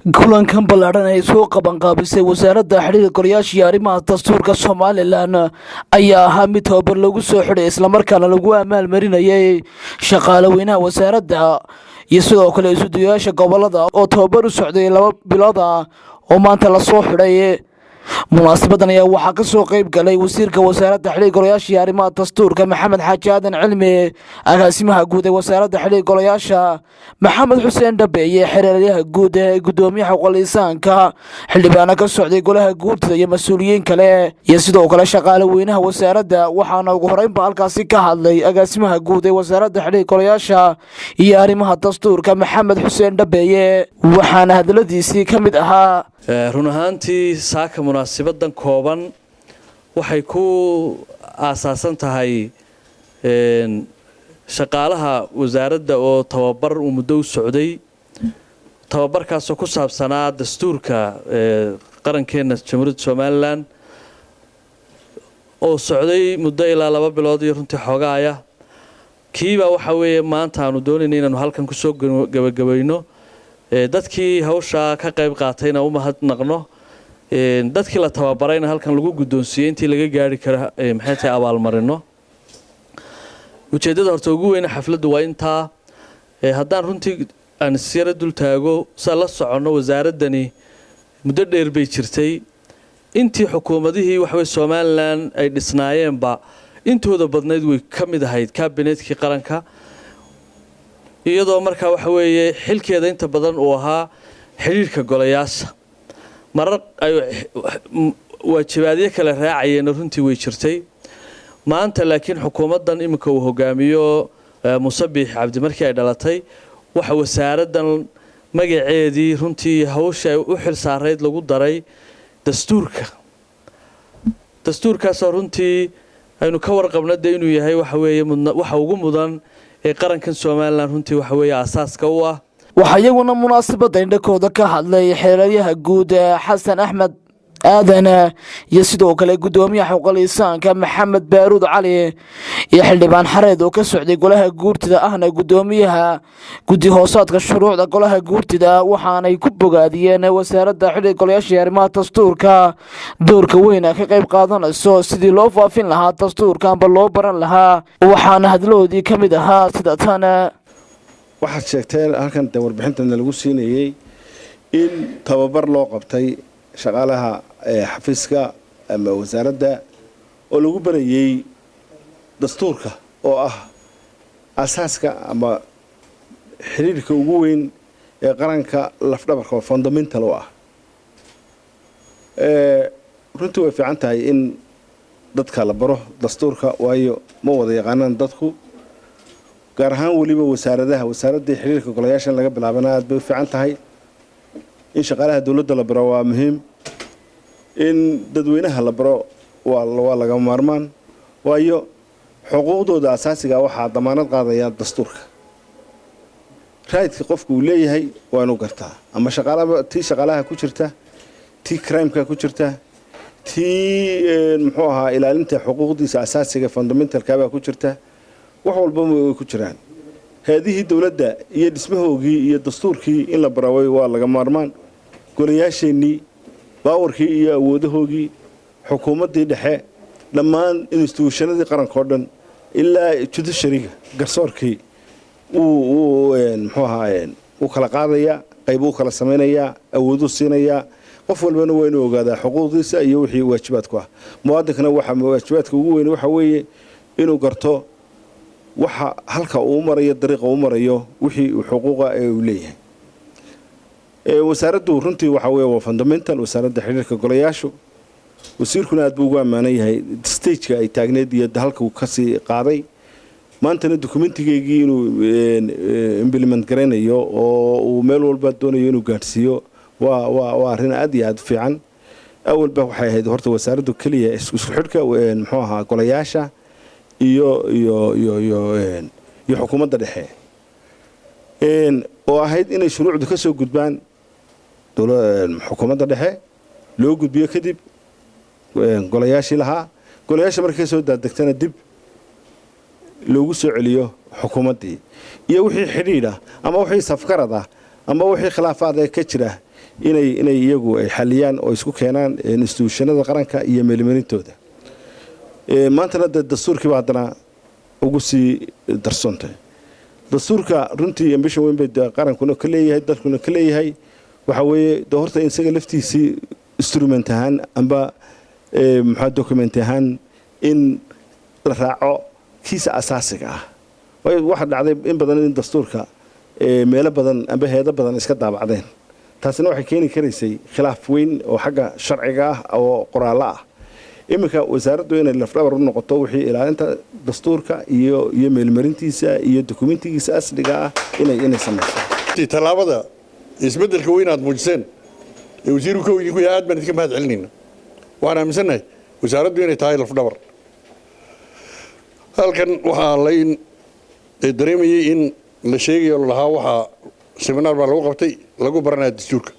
kulankan ballaaran ay soo qabanqaabisay wasaaradda xiriirka golayaasha iyo arrimaha dastuurka Somaliland ayaa ahaa mid tababar lagu soo xidhay islamarkaana lagu amaalmarinayay shaqaale weynaha wasaaradda iyo sidoo kale isuduwayaasha gobolada oo tababar u socday 2 bilood oo maanta la soo xidhay. munaasabadan ayaa waxaa ka soo qayb galay wasiirka wasaaradda xiriirka golayaasha iyo arrimaha dastuurka Maxamed Xaaji Aadan Cilmi, agaasimaha guud ee wasaaradda xiriirka golayaasha Maxamed Xuseen Dhabe iyo xiriiryaha guud ee gudoomiyaha qolisaanka xildhibaano ka socday golaha guurtida iyo mas'uuliyiin kale iyo sidoo kale shaqaale weynaha wasaaradda. waxaana ugu horeynba halkaasi ka hadlay agaasimaha guud ee wasaaradda xiriirka golayaasha iyo arrimaha dastuurka Maxamed Xuseen Dhabe, waxaana hadaladiisii ka mid ahaa run ahaantii saaka munaasabadan kooban waxay ku aasaasan tahay shaqaalaha wasaaradda oo tababar muddo u socday, tababarkaas oo ku saabsanaa dastuurka qarankeena Jamhuuriyadda Somaliland oo socday muddo ilaa 2 bilood iyo runtii xogaaya. kiiba waxa weeye maanta aanu doonaynaa inaanu halkan ku soo gabagabayno dadkii hawsha ka qayb qaatayna u mahadnaqno, dadkii la tababarayna halkan lagu guddoonsiiyay intii laga gaari kara maxay tahay abaalmarino. ujeedada horta ugu weyn xafladdu waa intaa. haddaan runtii aan siyara dul taago la socono wasaaradani muddo dheer bay jirtay. intii xukuumadihii waxay Somaliland ay dhisnaayeenba intooda badneed way ka mid ahayd kabineetkii qaranka, iyadoo markaa waxa weeye xilkeeda inta badan uu ahaa xiriirka golayaasha. marar ay waajibaadyo kale raacayeen runtii way jirtay. maanta laakiin xukuumadan imika uu hogaamiyo Musabbix Cabdi markii ay dhalatay waxa wasaaraddan magaceedii runtii hawsha u xil saareed lagu daray dastuurkaas oo runtii aynu ka warqabnay inuu yahay waxa weeye waxa ugu mudan ee qarankan Somaliland runtii waxa weeye asaaska u ah. waxa iyaguna munaasabada indhakooda ka hadlay xiriiryaha guud Xasan Axmed Aadan iyo sidoo kale gudoomiyaha qolisaanka Maxamed Baaruud Cali iyo xildhibaan xareed oo ka socday golaha guurtida ahna gudoomiyaha guddi hoosaadka shuruucda golaha guurtida, waxaanay ku bogaadiyeen wasaaradda xiriirka golayaasha iyo arrimaha dastuurka doorka weyn ka qayb qaadanayso sidii loo faafin lahaa dastuurka amba loo baran lahaa. waxaana hadaloodii ka mid ahaa sida tan: waxaad sheegteen halkan warbixintan lagu siinayay in tababar loo qabtay shaqaalaha xafiiska ama wasaaradda oo lagu barayay dastuurka oo ah asaaska ama xiriirka ugu weyn ee qaranka lafdhabarka oo fundamental u ah. runtii way fiican tahay in dadka la baro dastuurka, waayo ma wada yaqaanaan dadku, gaar ahaan weliba wasaaradda xiriirka golayaasha laga bilaabana aad bay u fiican tahay. in shaqaalaha dawladda la baro waa muhiim, in dadweynaha la baro waa laga maarmaan, waayo xuquuqdooda asaasiga waxaa damaanad qaadaya dastuurka. raadka qofku uu leeyahay waa inuu gartaa, ama shaqaalaha ku jirta, tii crime-ka ku jirta, tii muxuu ahaa ilaalinta xuquuqdiisa asaasiga fundamentalka baa ku jirta. wax walba way ku jiraan. haadihii dawladda iyo dhismahoogii iyo dastuurkii in la baraway waa laga maarmaan. golayaasheenii baawarkii iyo awoodahoogii, xukuumaddii dhexe, dhammaan instituushanadii qaranka oo dhan ilaa judiciaryga garsoorkii muxuu ahaa uu kala qaadaya, qayb uu kala samaynayaa, awooduu siinayaa. qof walbana waa inuu ogaadaa xuquuqdiisa iyo wixii waajibaadku ah. muwaadinkana waajibaadka ugu weyn waxa weeye inuu garto waxa halka uu marayo, dariiqa uu marayo, wixii xuquuqa ee uu leeyahay. wasaaraddu runtii waxa weeye waa fundamental. wasaaradda xiriirka golayaashu wasiirkuna aad buu ugu amaanan yahay stage-ka ay taagneed iyo halka uu kasii qaaday. maantana dokumentigeygii inuu implement garaynayo oo uu meel walba doonayo inuu gaadhsiiyo waa arrin aad iyo aad fiican. awalba waxay ahayd horta wasaaraddu keliya isku xidhka muxuu ahaa golayaasha iyo xukuumadda dhexe, oo ahayd inay shuruucdu ka soo gudbaan xukuumadda dhexe, loo gudbiyo kadib golayaashii lahaa, golayaasha markay soo daadegtana dib loogu soo celiyo xukuumaddii. iyo wixii xidhiidh ah ama wixii safkarad ah ama wixii khilaafaad ka jira inay iyagu ay xaliyaan oo isku keenaan instituushanada qaranka iyo meelmarintooda maantana dastuurkii baa haddana ugu sii darsoontay dastuurka runtii ambition weyn bay qarankuna ka leeyahay dalkuna ka leeyahay waxa weeye horta in isaga laftiisii instrument ahaan amba maxaa document ahaan in la raaco kiisa asaasiga ah waxa dhacday in badan in dastuurka meelo badan amba heedo badan iska daabacdeen taasina waxay keeni karaysay khilaaf weyn oo xagga sharciga ah oo qoraalo ah iminka wasaaraddu inay lafdhabar u noqoto wixii ilaalinta dastuurka iyo meelmarintiisa iyo dokumentigiisa asliga ah inay samayso tallaabada isbeddelka weyn aad muujiseen ee wasiirku ka idinku yahay aad baan idinka mahad celinayna waxaan aaminsannahay wasaaraddu inay tahay lafdhabar halkan waxaa layn dareemayay in la sheegayo lahaa waxaa seminaar baa lagu qabtay lagu baranaya dastuurka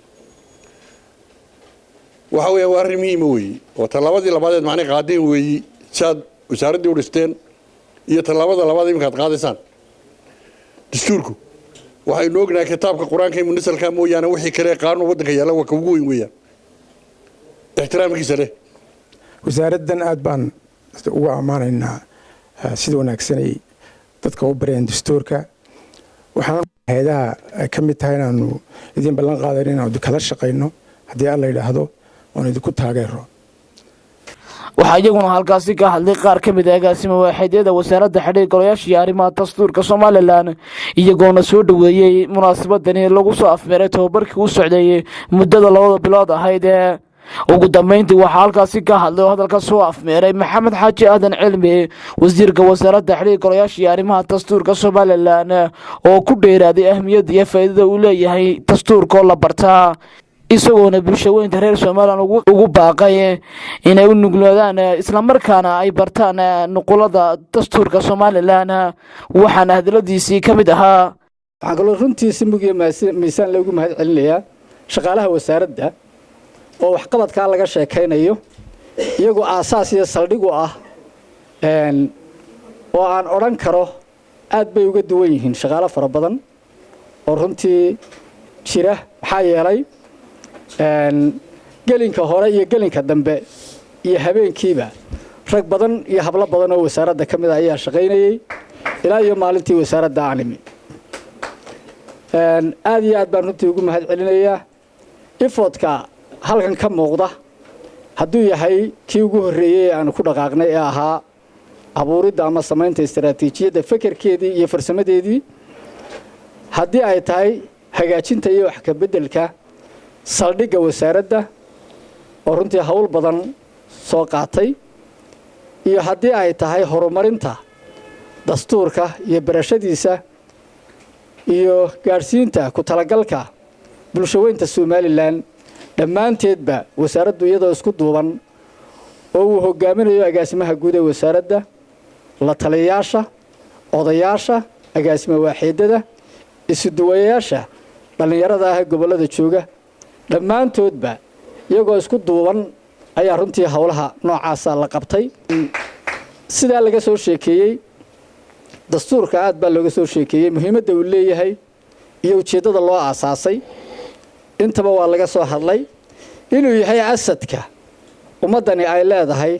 waxa weeyaan waa arrin muhiima weeye oo tallaabadii labaadeed macnay qaadeen weeye si aad wasaaraddii u dhisteen iyo tallaabada labaad iminka aad qaadaysaan dastuurku waxaynu ognahay kitaabka qur-aanka iyo munisalka mooyaane wixii kale qaanuun waddanka yaalla waa ka ugu weyn weeyaan ixtiraamkiisa leh wasaaraddan aad baan ugu ammaanaynaa sida wanaagsanay dadka u bareen dastuurka waxaan hay'adaha ka mid tahay inaanu idin ballan qaadayno inaanu kala shaqayno haddii alla yidhaahdo oon idinku taageero waxaa iyaguna halkaasi ka hadlay qaar ka mid ah agaasima waaxidyada wasaaradda xidhiirka golayaasha iyo arrimaha dastuurka somalilan iyagoona soo dhoweeyey munaasabadani lagu soo afmeeray tababarkii u socdeeyey muddada 2 bilood ahayd ee ugu dambeyntii waxaa halkaasi ka hadlay oo hadalka soo afmeeray maxamed xaaji aadan cilmi wasiirka wasaaradda xidhiirka golayaasha iyo arrimaha dastuurka somalilan oo ku dheeraaday ahmiyadda iyo faa'iidada uu leeyahay dastuurka oo la bartaa isagoona bulshaweynta reer somalilan ugu baaqay inay u nugloodaan islamarkaana ay bartaan nuqulada dastuurka somalilan waxaana hadaladiisii ka mid ahaa waxaan kaloo runtii si mug iyo miisaan loogu mahad celinayaa shaqaalaha wasaaradda oo waxqabadkaa laga sheekaynayo iyagoo aasaas iyo saldhig u ah oo aan odhan karo aad bay uga duwan yihiin shaqaalo fara badan oo runtii jira maxaa yeelay gelinka hore iyo gelinka dambe iyo habeenkiiba rag badan iyo hablo badan oo wasaaradda ka mid ah ayaa shaqaynayay ilaa iyo maalintii wasaaradda aanimi aad iyo aad baan runtii ugu mahad celinayaa ifoodka halkan ka muuqda hadduu yahay kii ugu horreeyey ee aanu ku dhaqaaqnay ee ahaa abuuridda ama samaynta istaraatiijiyadda fekerkeedii iyo farsamadeedii haddii ay tahay hagaajinta iyo wax ka beddelka saldhigga wasaaradda oo runtii hawl badan soo qaatay iyo haddii ay tahay horumarinta dastuurka iyo barashadiisa iyo gaadhsiinta ku talagalka bulshaweynta somalilan dhammaanteedba wasaaraddu iyadoo isku duuban oo uu hogaaminayo agaasimaha guud ee wasaaradda la taliyayaasha odayaasha agaasima waaxiidada isuduwayaasha dhallinyarada ah ee gobollada jooga dhammaantoodba iyagoo isku duuban ayaa runtii howlaha noocaasa la qabtay sidaa laga soo sheekeeyey dastuurka aad baa looga soo sheekeeyey muhiimadda uu leeyahay iyo ujeeddada loo aasaasay intaba waa laga soo hadlay inuu yahay asadka ummaddani ay leedahay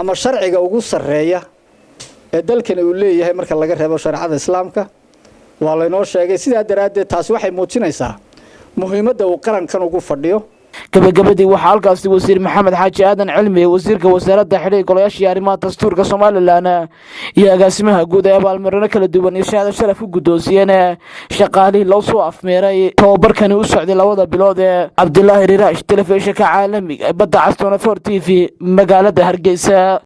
ama sharciga ugu sarreeya ee dalkani uu leeyahay marka laga reebo shareecada islaamka waa laynoo sheegay sidaa daraaddeed taasi waxay muujinaysaa muhiimadda uu qarankan ugu fadhiyo gabagabadii waxaa halkaasi wasiir maxamed xaaji aadan cilmi wasiirka wasaaradda xidhiirka golayaasha iyo arrimaha dastuurka somalilan iyo agaasimaha guud ee abaalmarino kala duwan iyo shahaado sharaf u guddoonsiiyeen shaqaalihii loo soo afmeeray tababarkani u socday 2 bilood ee cabdilaahi riraash telefishinka caalamiga badda cas 24 TV magaalada hargeysa.